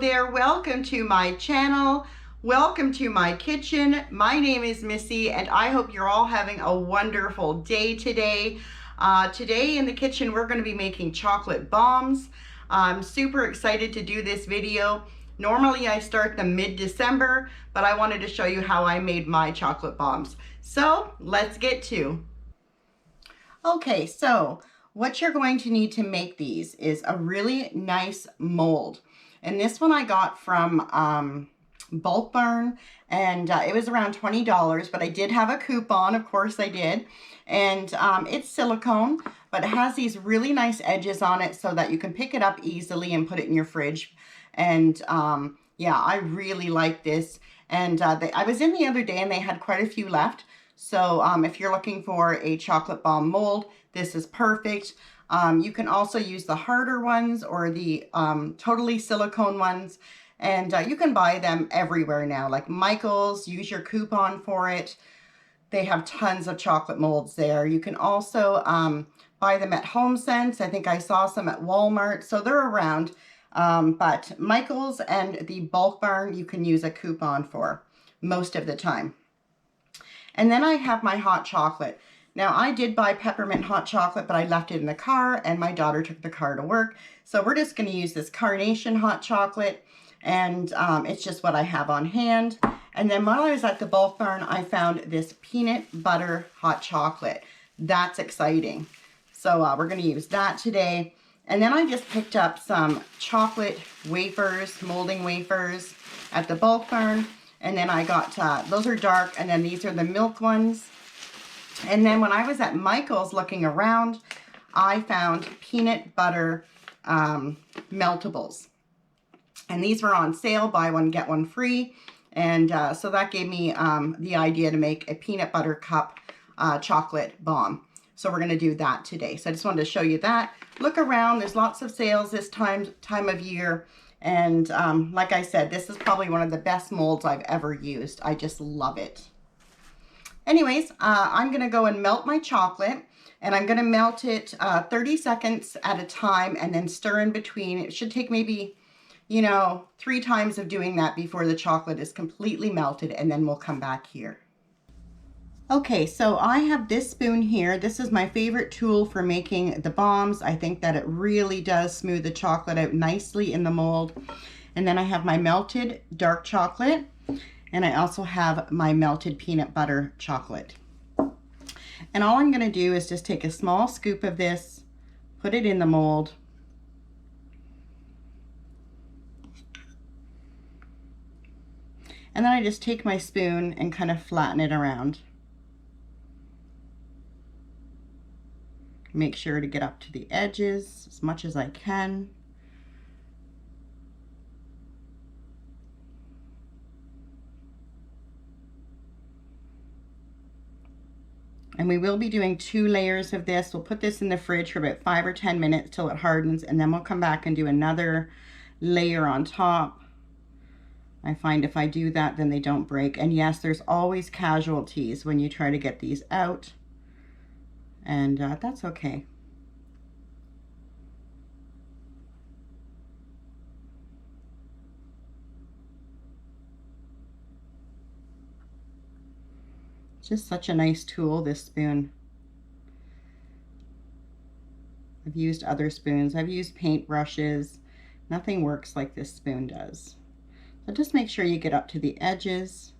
there, welcome to my channel. Welcome to my kitchen. My name is Missy and I hope you're all having a wonderful day today. Today in the kitchen we're going to be making chocolate bombs. I'm super excited to do this video. Normally I start them mid-December, but I wanted to show you how I made my chocolate bombs. So let's get to. Okay, so what you're going to need to make these is a really nice mold. And this one I got from Bulk Barn, and it was around $20, but I did have a coupon, of course I did. And it's silicone, but it has these really nice edges on it so that you can pick it up easily and put it in your fridge. And yeah, I really like this. And I was in the other day and they had quite a few left. So if you're looking for a chocolate bomb mold, this is perfect. You can also use the harder ones or the totally silicone ones. And you can buy them everywhere now, like Michael's. Use your coupon for it. They have tons of chocolate molds there. You can also buy them at HomeSense. I think I saw some at Walmart. So they're around. But Michael's and the Bulk Barn, you can use a coupon for most of the time. And then I have my hot chocolate. Now I did buy peppermint hot chocolate, but I left it in the car and my daughter took the car to work. So we're just going to use this carnation hot chocolate, and it's just what I have on hand. And then while I was at the Bulk Barn, I found this peanut butter hot chocolate. That's exciting. So we're going to use that today. And then I just picked up some chocolate wafers, molding wafers at the Bulk Barn. And then I got, those are dark, and then these are the milk ones. And then when I was at Michael's looking around, I found peanut butter meltables. And these were on sale, buy one, get one free. And so that gave me the idea to make a peanut butter cup chocolate bomb. So we're going to do that today. So I just wanted to show you that. Look around, there's lots of sales this time of year. And like I said, this is probably one of the best molds I've ever used. I just love it. Anyways, I'm going to go and melt my chocolate, and I'm going to melt it 30 seconds at a time and then stir in between. It should take maybe, 3 times of doing that before the chocolate is completely melted, and then we'll come back here. Okay, so I have this spoon here. This is my favorite tool for making the bombs. I think that it really does smooth the chocolate out nicely in the mold. And then I have my melted dark chocolate, and I also have my melted peanut butter chocolate. And all I'm going to do is just take a small scoop of this, put it in the mold. And then I just take my spoon and kind of flatten it around. Make sure to get up to the edges as much as I can. And we will be doing 2 layers of this. We'll put this in the fridge for about 5 or 10 minutes till it hardens, and then we'll come back and do another layer on top. I find if I do that, then they don't break. And yes, there's always casualties when you try to get these out. And that's okay. Just such a nice tool, this spoon. I've used other spoons. I've used paint brushes. Nothing works like this spoon does. So just make sure you get up to the edges.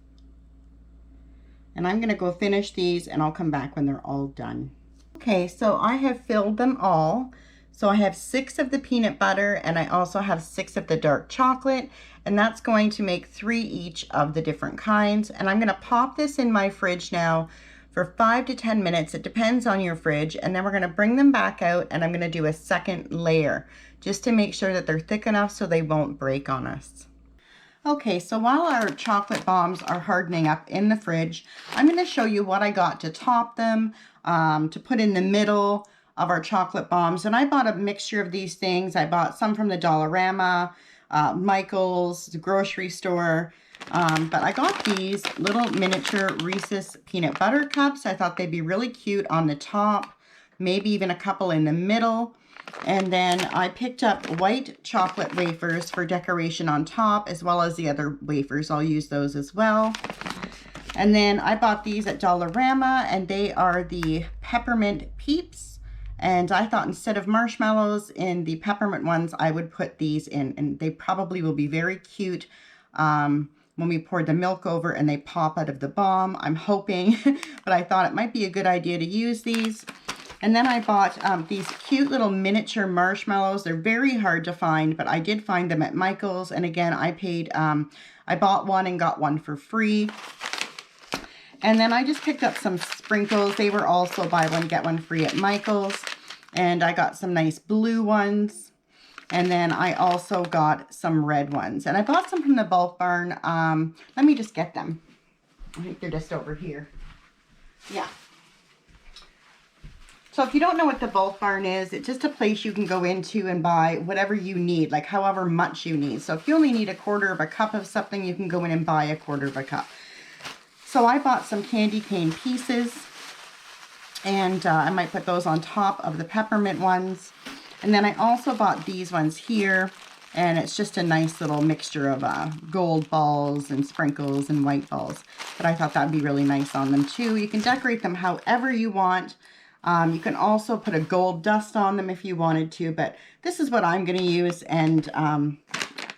And I'm going to go finish these, and I'll come back when they're all done. Okay, so I have filled them all. So I have 6 of the peanut butter, and I also have 6 of the dark chocolate, and that's going to make 3 each of the different kinds. And I'm going to pop this in my fridge now for 5 to 10 minutes. It depends on your fridge. And then we're going to bring them back out, and I'm going to do a second layer just to make sure that they're thick enough so they won't break on us. Okay, so while our chocolate bombs are hardening up in the fridge, I'm going to show you what I got to top them, to put in the middle of our chocolate bombs. And I bought a mixture of these things. I bought some from the Dollarama, Michael's, the grocery store. But I got these little miniature Reese's peanut butter cups. I thought they'd be really cute on the top. maybe even a couple in the middle. And then I picked up white chocolate wafers for decoration on top, as well as the other wafers. I'll use those as well. And then I bought these at Dollarama, and they are the peppermint Peeps. And I thought instead of marshmallows in the peppermint ones, I would put these in, and they probably will be very cute when we pour the milk over and they pop out of the bomb. I'm hoping, but I thought it might be a good idea to use these. And then I bought these cute little miniature marshmallows. They're very hard to find, but I did find them at Michael's. And again, I bought one and got one for free. And then I just picked up some sprinkles. They were also buy one, get one free at Michael's. And I got some nice blue ones. And then I also got some red ones. And I bought some from the Bulk Barn. Let me just get them. I think they're just over here. Yeah. So if you don't know what the Bulk Barn is, it's just a place you can go into and buy whatever you need, like however much you need. So if you only need a quarter of a cup of something, you can go in and buy a quarter of a cup. So I bought some candy cane pieces, and I might put those on top of the peppermint ones. And then I also bought these ones here, and it's just a nice little mixture of gold balls and sprinkles and white balls. But I thought that'd be really nice on them too. You can decorate them however you want. You can also put a gold dust on them if you wanted to, but this is what I'm going to use, and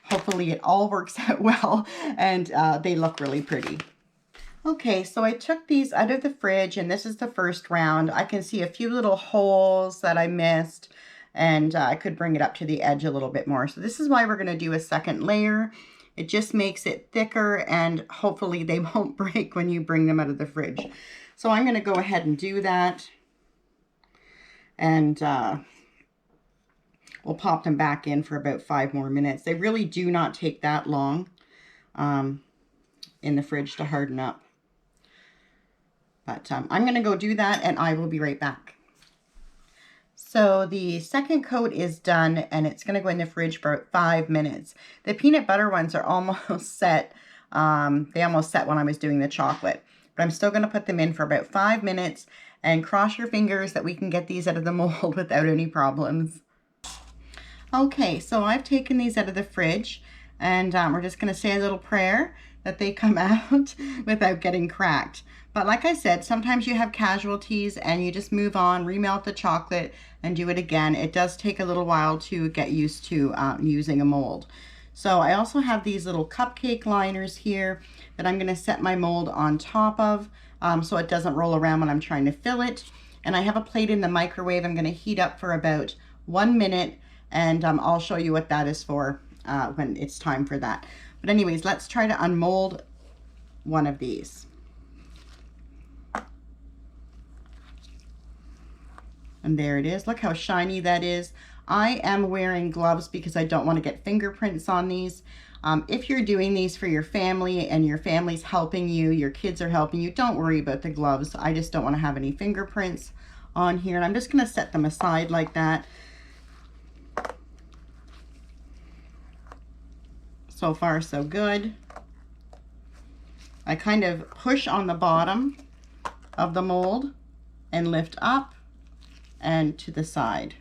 hopefully it all works out well, and they look really pretty. Okay, so I took these out of the fridge, and this is the first round. I can see a few little holes that I missed, and I could bring it up to the edge a little bit more. So this is why we're going to do a second layer. It just makes it thicker, and hopefully they won't break when you bring them out of the fridge. So I'm going to go ahead and do that. And we'll pop them back in for about 5 more minutes. They really do not take that long in the fridge to harden up. But I'm going to go do that, and I will be right back. So the second coat is done, and it's going to go in the fridge for about 5 minutes. The peanut butter ones are almost set. They almost set when I was doing the chocolate. But I'm still going to put them in for about 5 minutes, and cross your fingers that we can get these out of the mold without any problems. Okay, so I've taken these out of the fridge, and we're just going to say a little prayer that they come out without getting cracked. But like I said, sometimes you have casualties and you just move on, remelt the chocolate, and do it again. It does take a little while to get used to using a mold. So I also have these little cupcake liners here that I'm going to set my mold on top of so it doesn't roll around when I'm trying to fill it. And I have a plate in the microwave. I'm going to heat up for about 1 minute, and I'll show you what that is for when it's time for that. But anyways, let's try to unmold one of these. And there it is. Look how shiny that is. I am wearing gloves because I don't want to get fingerprints on these. If you're doing these for your family and your family's helping you, your kids are helping you, don't worry about the gloves. I just don't want to have any fingerprints on here. And I'm just going to set them aside like that. So far, so good. I kind of push on the bottom of the mold and lift up and to the side.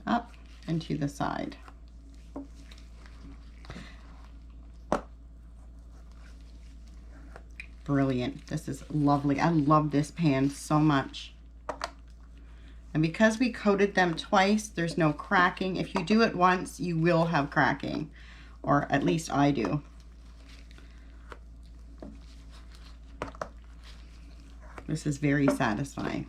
Up and to the side. Brilliant. This is lovely. I love this pan so much. And because we coated them twice, there's no cracking. If you do it once, you will have cracking, or at least I do. This is very satisfying.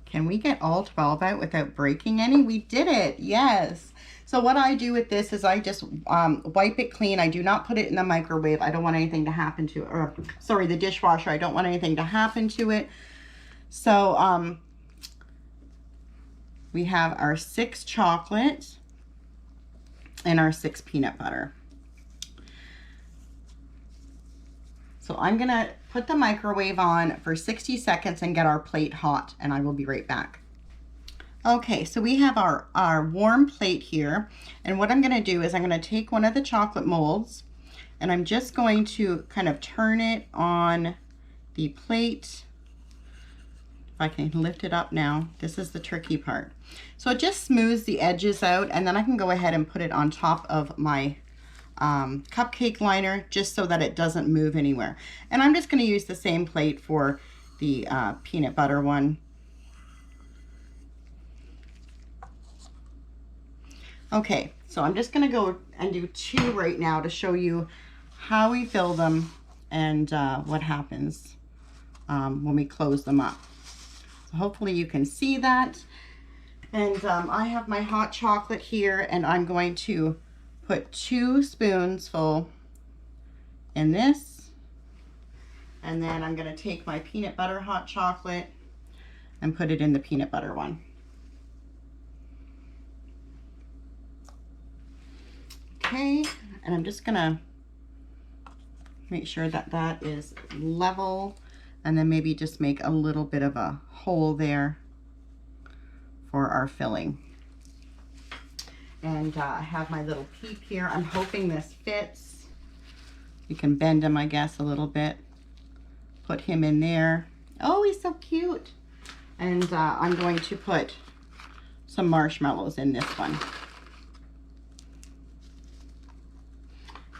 Can we get all 12 out without breaking any? We did it, yes. So what I do with this is I just wipe it clean. I do not put it in the microwave. I don't want anything to happen to it. Or, sorry, the dishwasher. I don't want anything to happen to it. So we have our 6 chocolate and our 6 peanut butter. So I'm going to put the microwave on for 60 seconds and get our plate hot, and I will be right back. Okay, so we have our warm plate here, and what I'm going to do is I'm going to take one of the chocolate molds, And I'm just going to kind of turn it on the plate. If I can lift it up now, this is the tricky part. So it just smooths the edges out, and then I can go ahead and put it on top of my cupcake liner just so that it doesn't move anywhere. And I'm just going to use the same plate for the peanut butter one. Okay, so I'm just going to go and do 2 right now to show you how we fill them and what happens when we close them up. So hopefully you can see that. And I have my hot chocolate here, and I'm going to put 2 spoonsful in this. And then I'm going to take my peanut butter hot chocolate and put it in the peanut butter one. Okay, and I'm just going to make sure that that is level, and then maybe just make a little bit of a hole there for our filling. And I have my little Peep here. I'm hoping this fits. You can bend him, I guess, a little bit. Put him in there. Oh, he's so cute. And I'm going to put some marshmallows in this one.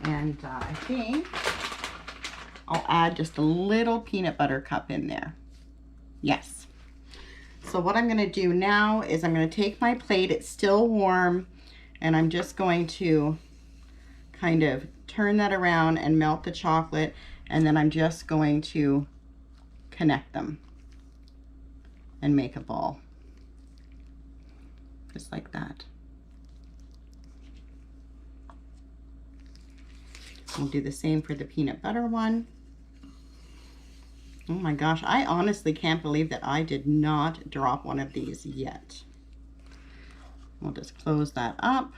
And I think I'll add just a little peanut butter cup in there. Yes. So what I'm going to do now is I'm going to take my plate, it's still warm, and I'm just going to kind of turn that around and melt the chocolate, and then I'm just going to connect them and make a ball. Just like that. We'll do the same for the peanut butter one. Oh my gosh, I honestly can't believe that I did not drop one of these yet. We'll just close that up.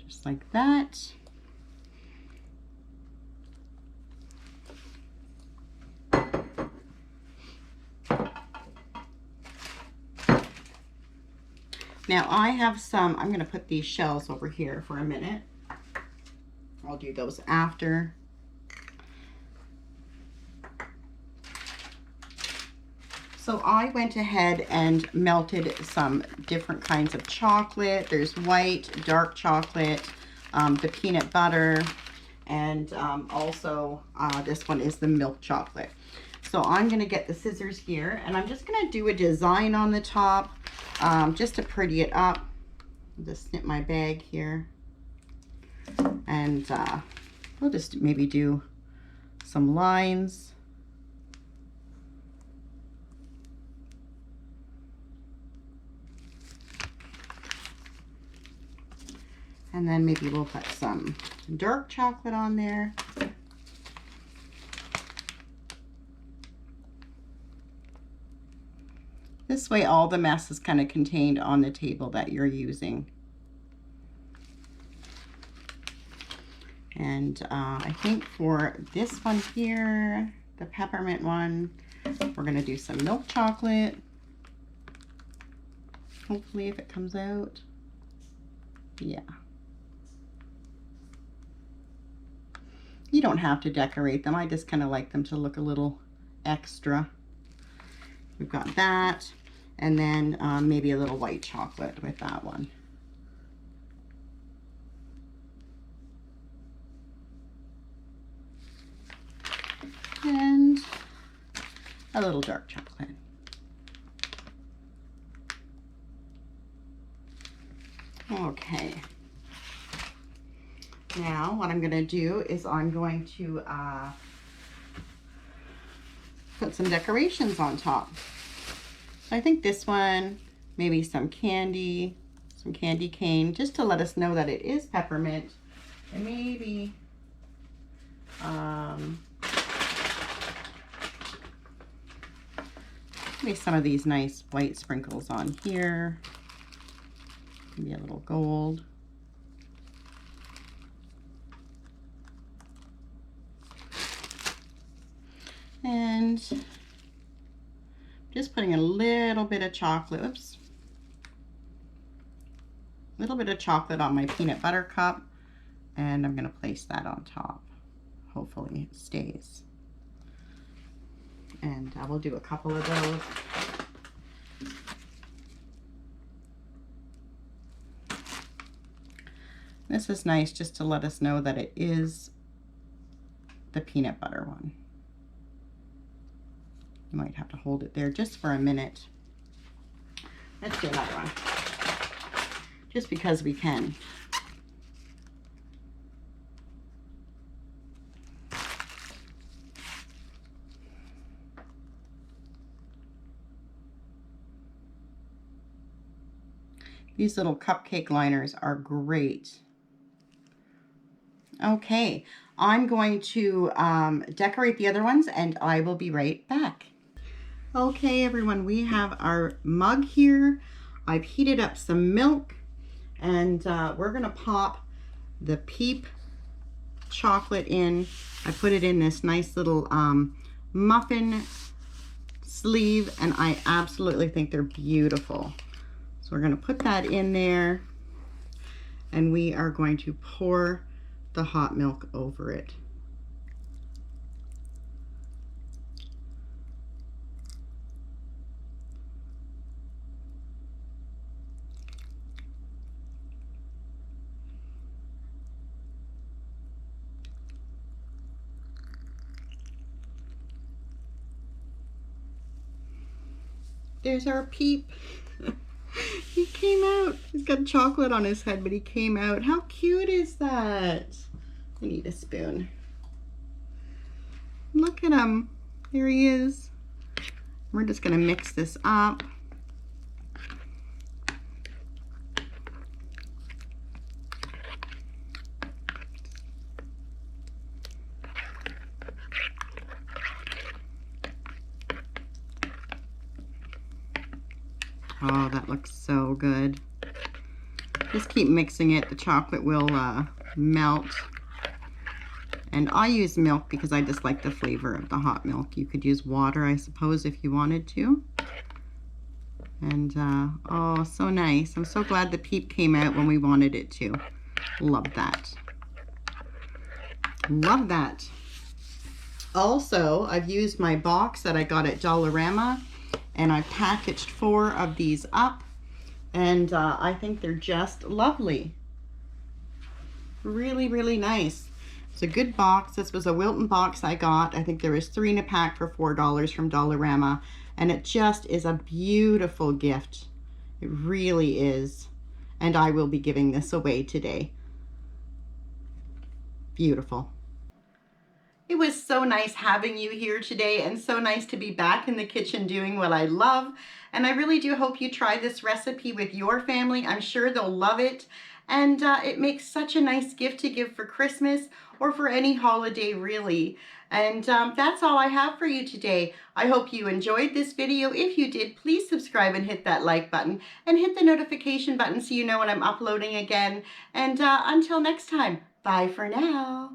Just like that. Now I have some, I'm going to put these shells over here for a minute. I'll do those after. So I went ahead and melted some different kinds of chocolate. There's white, dark chocolate, the peanut butter, and also this one is the milk chocolate. So I'm going to get the scissors here, and I'm just going to do a design on the top just to pretty it up. I'll just snip my bag here, and we'll just maybe do some lines. And then maybe we'll put some dark chocolate on there. This way all the mess is kind of contained on the table that you're using. And I think for this one here, the peppermint one, we're going to do some milk chocolate. Hopefully if it comes out. Yeah. You don't have to decorate them. I just kind of like them to look a little extra. We've got that. And then maybe a little white chocolate with that one. And a little dark chocolate. Okay. Now what I'm going to do is I'm going to put some decorations on top. So I think this one, maybe some candy cane, just to let us know that it is peppermint. And maybe some of these nice white sprinkles on here. Maybe a little gold. And Just putting a little bit of chocolate, oops, a little bit of chocolate on my peanut butter cup, and I'm going to place that on top. Hopefully it stays. And I will do a couple of those. This is nice just to let us know that it is the peanut butter one. You might have to hold it there just for a minute. Let's do another one, just because we can. These little cupcake liners are great. Okay, I'm going to decorate the other ones and I will be right back. Okay, everyone, we have our mug here. I've heated up some milk and we're gonna pop the Peep chocolate in. I put it in this nice little muffin sleeve and I absolutely think they're beautiful. So we're gonna put that in there and we are going to pour the hot milk over it. There's our Peep. He came out. He's got chocolate on his head, but he came out. How cute is that? I need a spoon. Look at him. There he is. We're just going to mix this up. Oh, that looks so good. Just keep mixing it. The chocolate will melt. And I use milk because I just like the flavor of the hot milk. You could use water, I suppose, if you wanted to. And, oh, so nice. I'm so glad the Peep came out when we wanted it to. Love that. Love that. Also, I've used my box that I got at Dollarama, and I packaged 4 of these up, and I think they're just lovely. Really, really nice. It's a good box. This was a Wilton box I got. I think there was 3 in a pack for $4 from Dollarama, and it just is a beautiful gift. It really is. And I will be giving this away today. Beautiful. It was so nice having you here today and so nice to be back in the kitchen doing what I love. And I really do hope you try this recipe with your family. I'm sure they'll love it. And it makes such a nice gift to give for Christmas or for any holiday really. And that's all I have for you today. I hope you enjoyed this video. If you did, please subscribe and hit that like button and hit the notification button so you know when I'm uploading again. And until next time, bye for now.